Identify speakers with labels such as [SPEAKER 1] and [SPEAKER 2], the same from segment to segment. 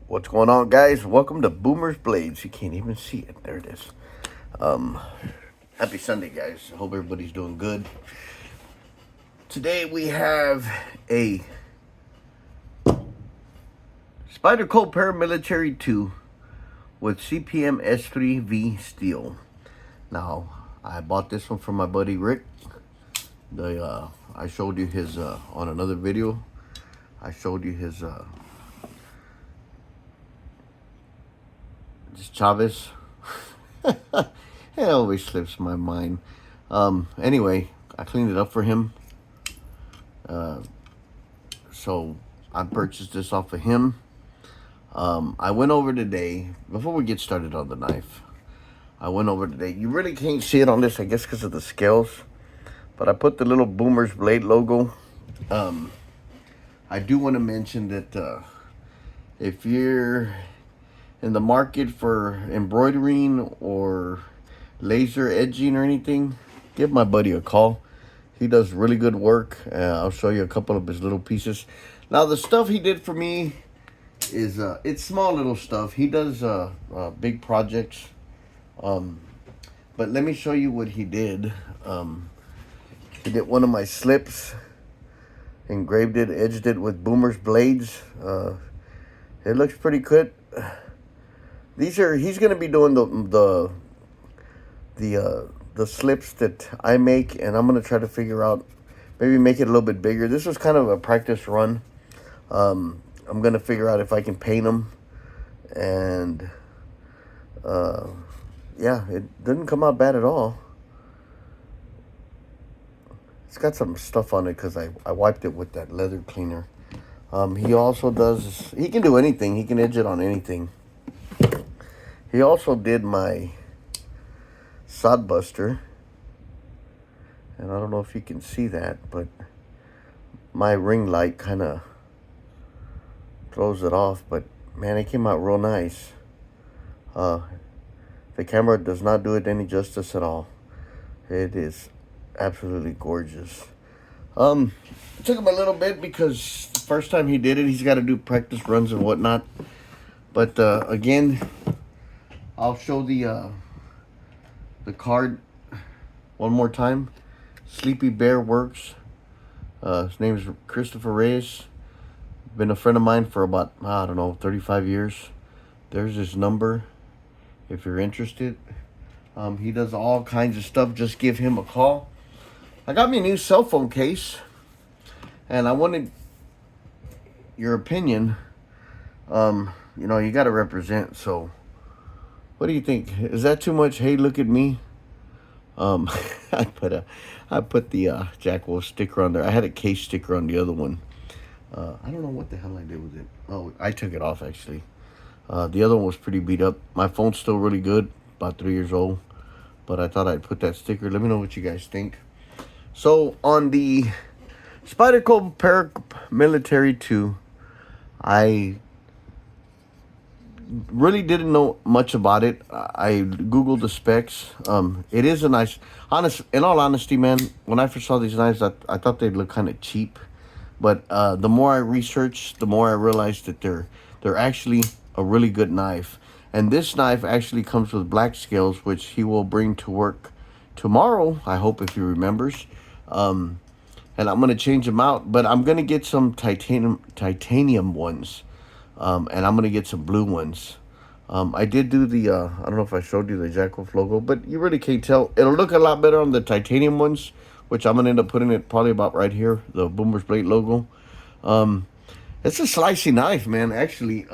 [SPEAKER 1] What's going on, guys? Welcome to Boomer's Blades. You can't even see it. There it is. Happy Sunday, guys. I hope everybody's doing good. Today we have a Spyderco PM2 with CPM-S3V steel. Now, I bought this one from my buddy Rick. I showed you his on another video. I showed you his just Chavez. It always slips my mind. Anyway, I cleaned it up for him. So I purchased this off of him. I went over today, before we get started on the knife, I went over today. You really can't see it on this, I guess, because of the scales. But I put the little Boomer's Blade logo. I do want to mention that if you're in the market for embroidering or laser edging or anything, give my buddy a call. He does really good work. I'll show you a couple of his little pieces. Now, the stuff he did for me is it's small little stuff. He does big projects. But let me show you what he did. He did one of my slips, engraved it, edged it with Boomer's blades. It looks pretty good. He's gonna be doing the slips that I make, and I'm gonna try to figure out, maybe make it a little bit bigger. This was kind of a practice run. I'm gonna figure out if I can paint them, and yeah, it didn't come out bad at all. It's got some stuff on it because I wiped it with that leather cleaner. He also does, he can do anything. He can edge it on anything. He also did my sod buster. And I don't know if you can see that, but my ring light kind of throws it off. But man, it came out real nice. The camera does not do it any justice at all. It is absolutely gorgeous. It took him a little bit because the first time he did it, he's got to do practice runs and whatnot. But again, I'll show the card one more time. Sleepy Bear Works. His name is Christopher Reyes. Been a friend of mine for about, I don't know, 35 years. There's his number if you're interested. He does all kinds of stuff. Just give him a call. I got me a new cell phone case, and I wanted your opinion. You know, you got to represent. So, what do you think? Is that too much? Hey, look at me. I put the Jack Wolf sticker on there. I had a case sticker on the other one. I don't know what the hell I did with it. Oh, I took it off actually. The other one was pretty beat up. My phone's still really good, about 3 years old. But I thought I'd put that sticker. Let me know what you guys think. So on the Spyderco PM2, I really didn't know much about it. I googled the specs. It is a nice, in all honesty, man, when I first saw these knives, I thought they'd look kind of cheap. But the more I researched, the more I realized that they're actually a really good knife. And this knife actually comes with black scales, which he will bring to work tomorrow, I hope, if he remembers. And I'm going to change them out, but I'm going to get some titanium ones. And I'm going to get some blue ones. I did do the, I don't know if I showed you the Jack Wolf logo, but you really can't tell. It'll look a lot better on the titanium ones, which I'm going to end up putting it probably about right here, the Boomer's Blade logo. It's a slicey knife, man, actually.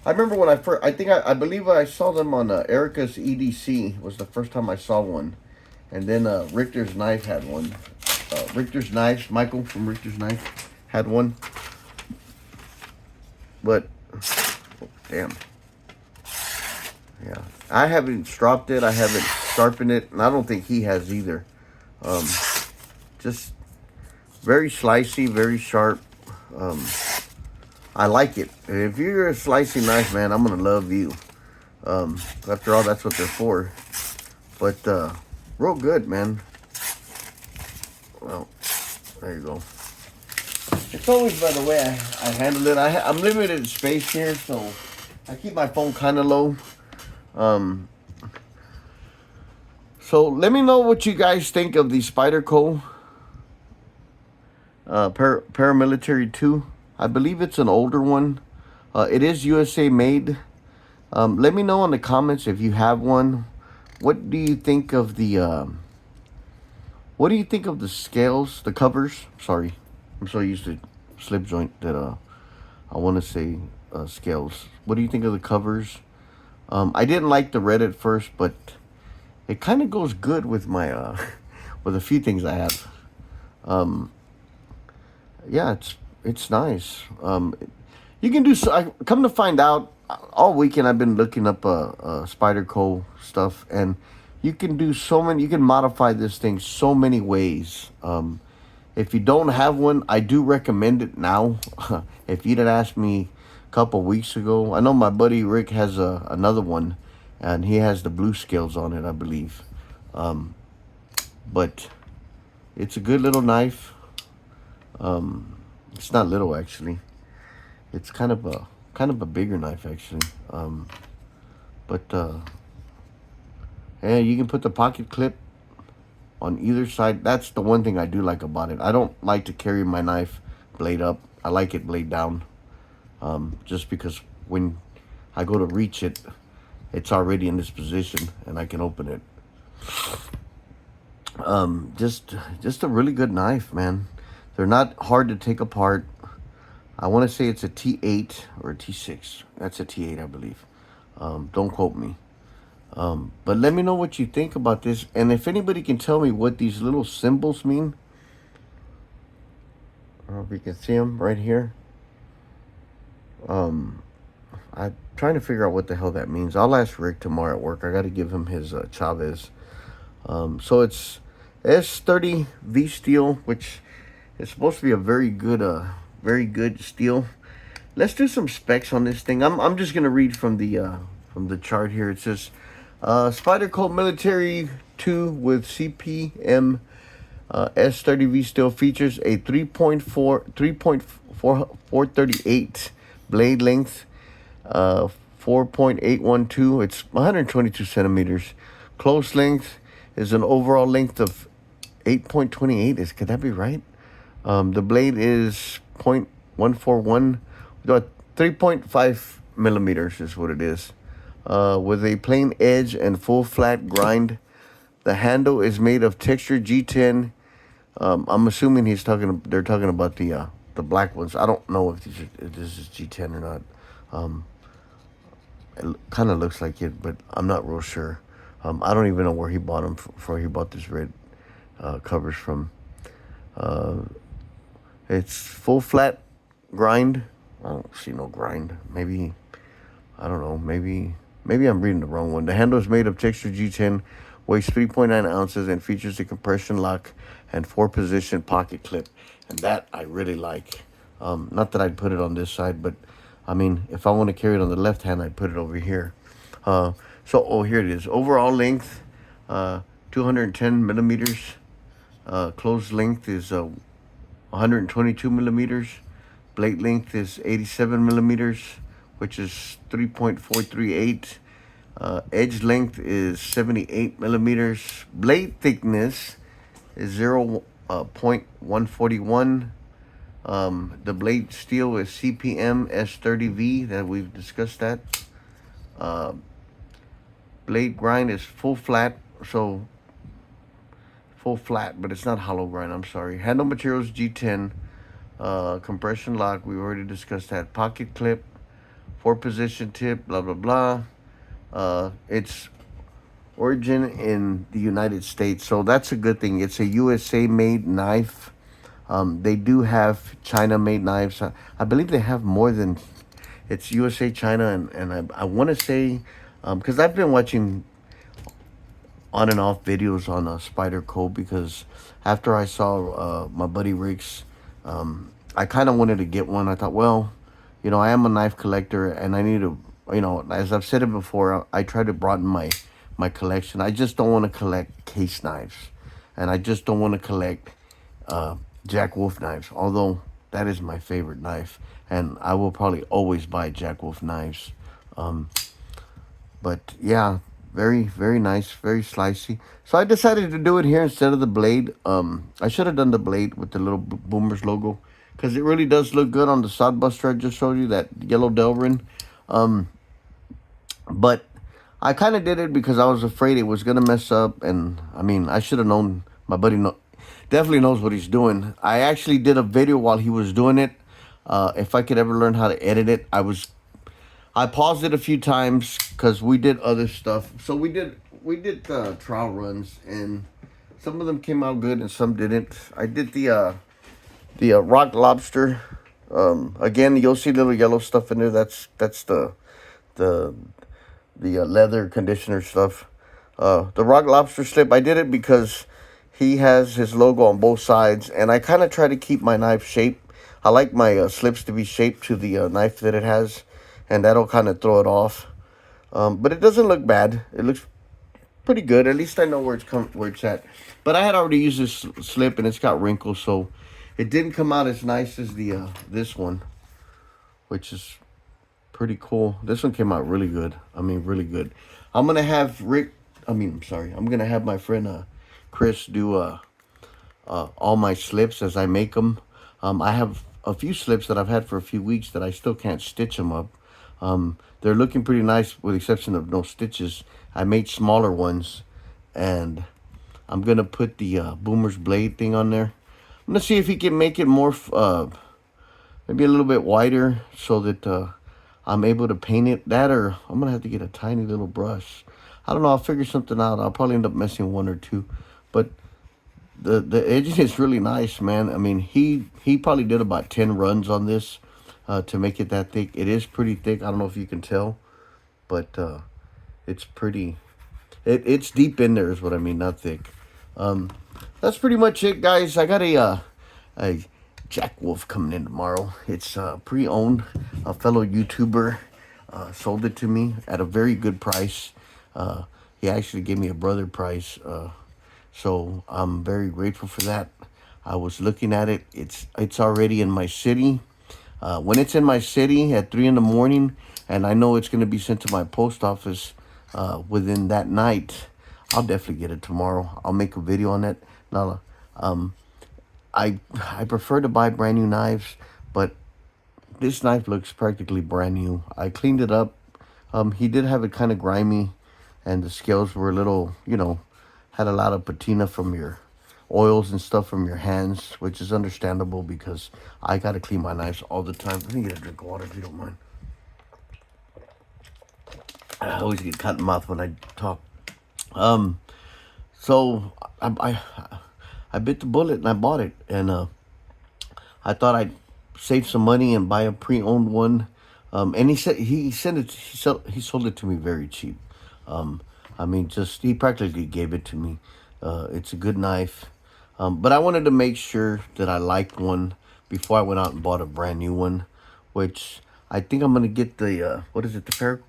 [SPEAKER 1] I remember when I believe I saw them on Erica's EDC was the first time I saw one. And then Richter's Knife had one. Richter's Knives, Michael from Richter's Knife had one. But, oh, damn. Yeah, I haven't stropped it. I haven't sharpened it. And I don't think he has either. Just very slicey, very sharp. I like it. If you're a slicing knife, man, I'm going to love you. After all, that's what they're for. But, real good, man. Well, there you go. It's always by the way I handle it. I'm limited in space here, so I keep my phone kind of low. So let me know what you guys think of the Spyderco Paramilitary 2. I believe it's an older one. It is USA made. Let me know in the comments if you have one. What do you think of the what do you think of the scales, the covers? Sorry, I'm so used to slip joint that I want to say scales. What do you think of the covers? I didn't like the red at first, but it kind of goes good with my with a few things I have. Yeah, it's nice. You can do so. I come to find out, all weekend I've been looking up Spyderco stuff, and you can do so many. You can modify this thing so many ways. If you don't have one, I do recommend it now. If you'd have asked me a couple weeks ago, I know my buddy Rick has another one, and he has the blue scales on it, I believe. But it's a good little knife. It's not little actually. It's kind of a bigger knife actually. Yeah, you can put the pocket clip on either side. That's the one thing I do like about it. I don't like to carry my knife blade up. I like it blade down. Just because when I go to reach it, it's already in this position and I can open it. Just a really good knife, man. They're not hard to take apart. I want to say it's a T8 or a T6. That's a T8, I believe. Don't quote me. But let me know what you think about this. And if anybody can tell me what these little symbols mean. I don't know if you can see them right here. I'm trying to figure out what the hell that means. I'll ask Rick tomorrow at work. I got to give him his Chavez. So it's S30 V steel, which is supposed to be a very good steel. Let's do some specs on this thing. I'm just gonna read from the chart here. It says Spyderco Military 2 with CPM S30V steel features a 3.438 blade length, 4.812. It's 122 centimeters. Close length is an overall length of 8.28. Could that be right? The blade is 0.141, 3.5 millimeters is what it is. With a plain edge and full flat grind. The handle is made of textured G10. I'm assuming they're talking about the black ones. I don't know if this is G10 or not. It kind of looks like it, but I'm not real sure. I don't even know where he bought them for. He bought this red covers from. It's full flat grind. I don't see no grind. Maybe, I don't know. Maybe I'm reading the wrong one. The handle is made of textured G10, weighs 3.9 ounces, and features a compression lock and 4-position pocket clip. And that I really like. Not that I'd put it on this side, but I mean, if I want to carry it on the left hand, I'd put it over here. Here it is. Overall length, 210 millimeters. Closed length is 122 millimeters. Blade length is 87 millimeters, which is 3.438. Edge length is 78 millimeters. Blade thickness is 0.141. The blade steel is CPM S30V, that we've discussed that. Blade grind is full flat, but it's not hollow grind, I'm sorry. Handle materials G10. Compression lock, we already discussed that. Pocket clip, 4-position tip, blah blah blah. Its origin in the United States, so that's a good thing. It's a USA made knife. They do have China made knives. I believe they have more than, it's USA, China, and I want to say, because I've been watching on and off videos on Spyderco, because after I saw my buddy Rick's, I kind of wanted to get one. I thought, well, you know, I am a knife collector, and I need to, you know, as I've said it before, I try to broaden my collection. I just don't want to collect case knives, and I just don't want to collect Jack Wolf knives. Although that is my favorite knife, and I will probably always buy Jack Wolf knives. But yeah, very, very nice, very slicey. So I decided to do it here instead of the blade. I should have done the blade with the little Boomers logo, because it really does look good on the sod buster I just showed you, that yellow Delrin. But I kind of did it because I was afraid it was gonna mess up, and I mean, I should have known. My buddy definitely knows what he's doing. I actually did a video while he was doing it. If I could ever learn how to edit it, I paused it a few times because we did other stuff. So we did trial runs, and some of them came out good and some didn't. I did the rock lobster. Again, you'll see little yellow stuff in there. That's the leather conditioner stuff. The rock lobster slip, I did it because he has his logo on both sides, and I kind of try to keep my knife shaped. I like my slips to be shaped to the knife that it has, and that'll kind of throw it off. But it doesn't look bad. It looks pretty good. At least I know where it's at. But I had already used this slip, and it's got wrinkles, so it didn't come out as nice as the this one, which is pretty cool. This one came out really good. I mean, really good. I'm gonna have I'm gonna have my friend Chris do all my slips as I make them. I have a few slips that I've had for a few weeks that I still can't stitch them up. They're looking pretty nice with the exception of no stitches. I made smaller ones, and I'm gonna put the Boomer's blade thing on there. I'm gonna see if he can make it more maybe a little bit wider so that I'm able to paint it. That, or I'm gonna have to get a tiny little brush. I don't know, I'll figure something out. I'll probably end up missing one or two, but the edging is really nice, man. I mean, he probably did about 10 runs on this to make it that thick. It is pretty thick. I don't know if you can tell, but it's pretty, it's deep in there is what I mean, not thick. That's pretty much it, guys. I got a Jack Wolf coming in tomorrow. It's pre-owned. A fellow YouTuber sold it to me at a very good price. He actually gave me a brother price. So I'm very grateful for that. I was looking at it. It's already in my city. When it's in my city at 3 in the morning, and I know it's going to be sent to my post office within that night, I'll definitely get it tomorrow. I'll make a video on it. Now, I prefer to buy brand new knives, but this knife looks practically brand new. I cleaned it up. He did have it kind of grimy, and the scales were a little, had a lot of patina from your oils and stuff from your hands, which is understandable because I got to clean my knives all the time. Let me get a drink of water if you don't mind. I always get cotton mouth when I talk. So I bit the bullet and I bought it, and I thought I'd save some money and buy a pre-owned one. And he sold it to me very cheap. I mean, he practically gave it to me. It's a good knife. But I wanted to make sure that I liked one before I went out and bought a brand new one, which I think I'm going to get the, what is it? The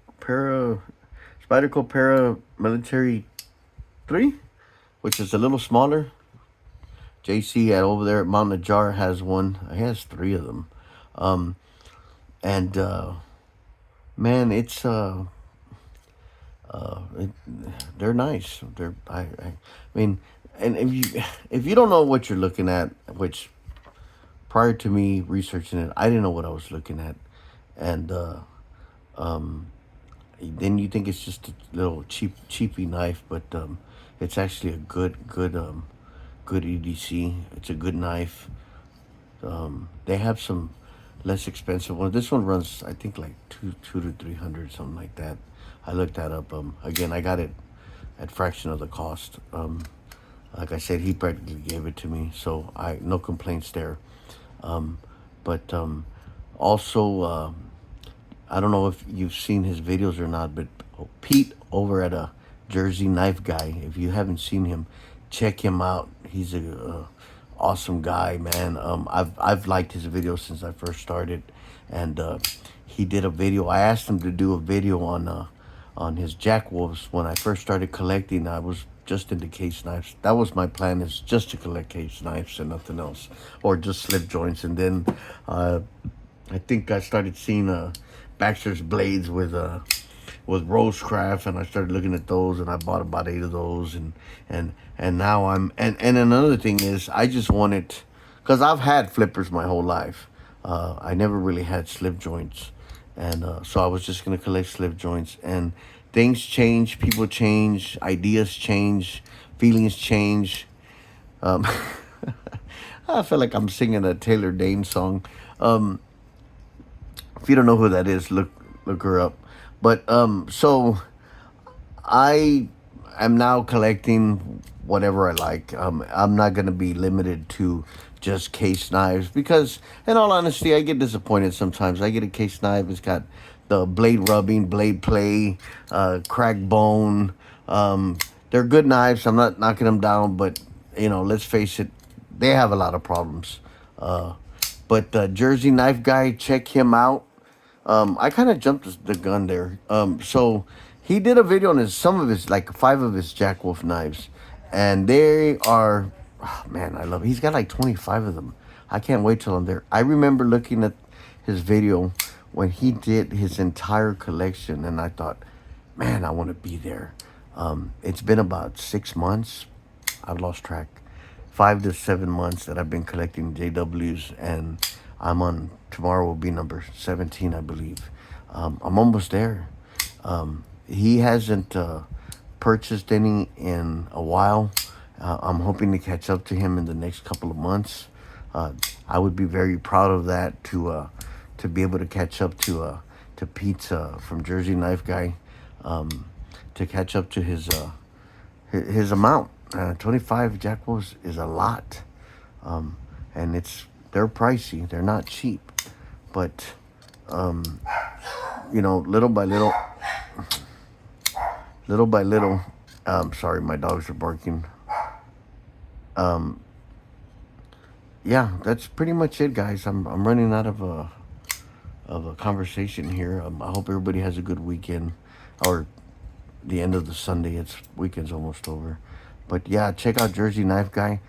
[SPEAKER 1] Spyderco Military 3, which is a little smaller. JC over there at Mountain Jar has one. He has 3 of them. Man, it's they're nice. I mean, and if you don't know what you're looking at, which prior to me researching it, I didn't know what I was looking at, and then you think it's just a little cheapy knife, but it's actually a good EDC. It's a good knife. They have some less expensive ones. This one runs, I think, like two to 300, something like that. I looked that up. Again, I got it at fraction of the cost. Like I said, he practically gave it to me, so no complaints there. But also, I don't know if you've seen his videos or not, but Pete over at a Jersey Knife Guy, if you haven't seen him, check him out. He's a awesome guy, man. I've liked his videos since I first started, and he did a video. I asked him to do a video on his Jack Wolves when I first started collecting. I was just into case knives. That was my plan, is just to collect case knives and nothing else, or just slip joints. And then I think I started seeing Baxter's blades with Rosecraft, and I started looking at those, and I bought about 8 of those, and now and another thing is, I just wanted, because I've had flippers my whole life. I never really had slip joints, and so I was just gonna collect slip joints. And things change, people change, ideas change, feelings change. Um, I feel like I'm singing a Taylor Dane song. Um, if you don't know who that is, look her up. But so I am now collecting whatever I like. I'm not gonna be limited to just case knives, because, in all honesty, I get disappointed sometimes. I get a case knife, it's got the blade rubbing, blade play, cracked bone. They're good knives. I'm not knocking them down, but let's face it, they have a lot of problems. But Jersey Knife Guy, check him out. I kind of jumped the gun there. So he did a video on some of his, like 5 of his Jack Wolf knives, and they are, oh, man, I love it. He's got like 25 of them. I can't wait till I'm there. I remember looking at his video when he did his entire collection, and I thought, man, I want to be there. It's been about 6 months. I've lost track. 5 to 7 months that I've been collecting JWs, and tomorrow will be number 17, I believe. I'm almost there. He hasn't purchased any in a while. I'm hoping to catch up to him in the next couple of months. I would be very proud of that, to be able to catch up to Pete from Jersey Knife Guy, to catch up to his amount. 25 Jack Wolves is a lot, and they're pricey. They're not cheap, but little by little. Sorry, my dogs are barking. Yeah, that's pretty much it, guys. I'm running out of a conversation here. I hope everybody has a good weekend, or the end of the Sunday. Weekend's almost over. But yeah, check out Jersey Knife Guy.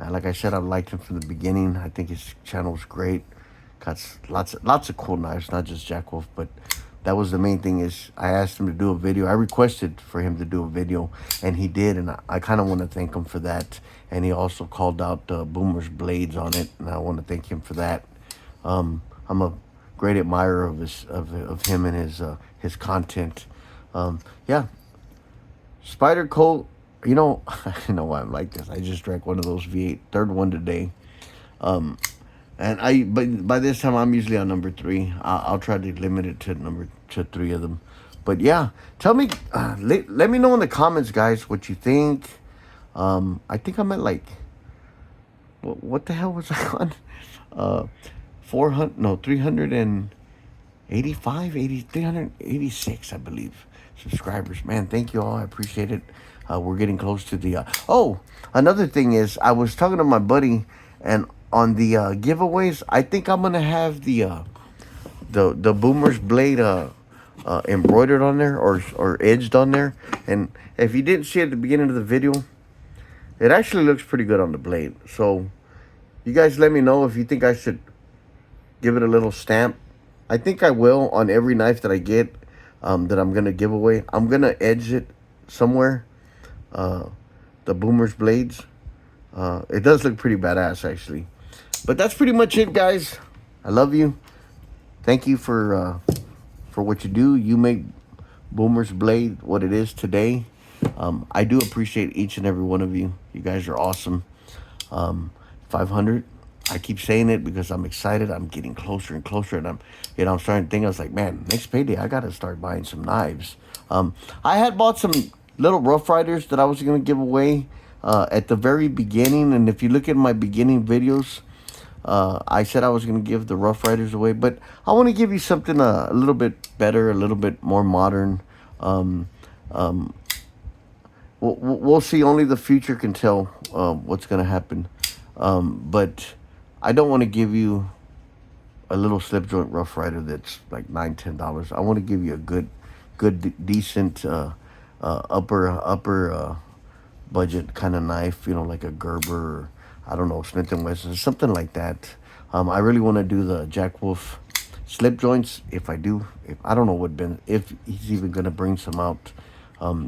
[SPEAKER 1] Like I said, I've liked him from the beginning. I think his channel's great. Got lots of cool knives, not just Jack Wolf, but that was the main thing. Is I asked him to do a video. I requested for him to do a video, and he did, and I kind of want to thank him for that. And he also called out Boomer's blades on it, and I want to thank him for that. I'm a great admirer of him and his content. Yeah, Spyderco. I know why I'm like this. I just drank one of those V8, third one today. But by this time I'm usually on number 3. I'll try to limit it to 3 of them. But yeah, tell me, let me know in the comments, guys, what you think. I think I'm at like, what the hell was I on? 386, I believe, subscribers. Man, thank you all. I appreciate it. We're getting close to the... another thing is, I was talking to my buddy, and on the giveaways, I think I'm going to have the Boomer's blade embroidered on there, or edged on there. And if you didn't see it at the beginning of the video, it actually looks pretty good on the blade. So you guys let me know if you think I should give it a little stamp. I think I will on every knife that I get, that I'm going to give away. I'm going to edge it somewhere. The Boomer's blades. It does look pretty badass, actually. But that's pretty much it, guys. I love you. Thank you for what you do. You make Boomer's blade what it is today. I do appreciate each and every one of you. You guys are awesome. 500. I keep saying it because I'm excited. I'm getting closer and closer, and I'm starting to think. I was like, man, next payday I gotta start buying some knives. I had bought some little Rough Riders that I was gonna give away at the very beginning, and if you look at my beginning videos, I said I was gonna give the Rough Riders away, but I want to give you something a little bit better, a little bit more modern. We'll see. Only the future can tell what's gonna happen. But I don't want to give you a little slip joint Rough Rider that's like $9-10. I want to give you a good decent upper budget kind of knife, you know, like a Gerber, or I don't know, Smith and Wesson, something like that. I really want to do the Jack Wolf slip joints. If I do, if I don't know what Ben, if he's even gonna bring some out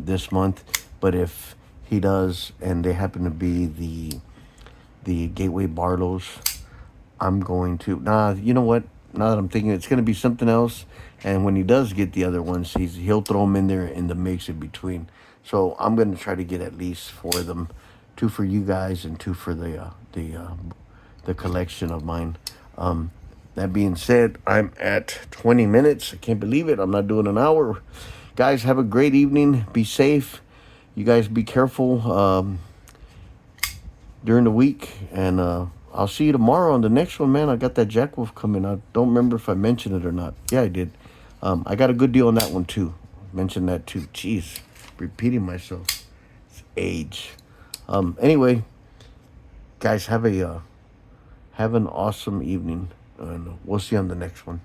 [SPEAKER 1] this month, but if he does, and they happen to be the Gateway Barlows, I'm going to. Nah, you know what? Now that I'm thinking, it's gonna be something else. And when he does get the other ones, he'll throw them in there in the mix in between. So I'm gonna try to get at least 4 of them, 2 for you guys and 2 for the collection of mine. That being said, I'm at 20 minutes. I can't believe it. I'm not doing an hour. Guys, have a great evening. Be safe. You guys be careful during the week. And I'll see you tomorrow on the next one, man. I got that Jack Wolf coming. I don't remember if I mentioned it or not. Yeah, I did. I got a good deal on that one, too. Mentioned that, too. Jeez, repeating myself. It's age. Anyway, guys, have an awesome evening. And we'll see you on the next one.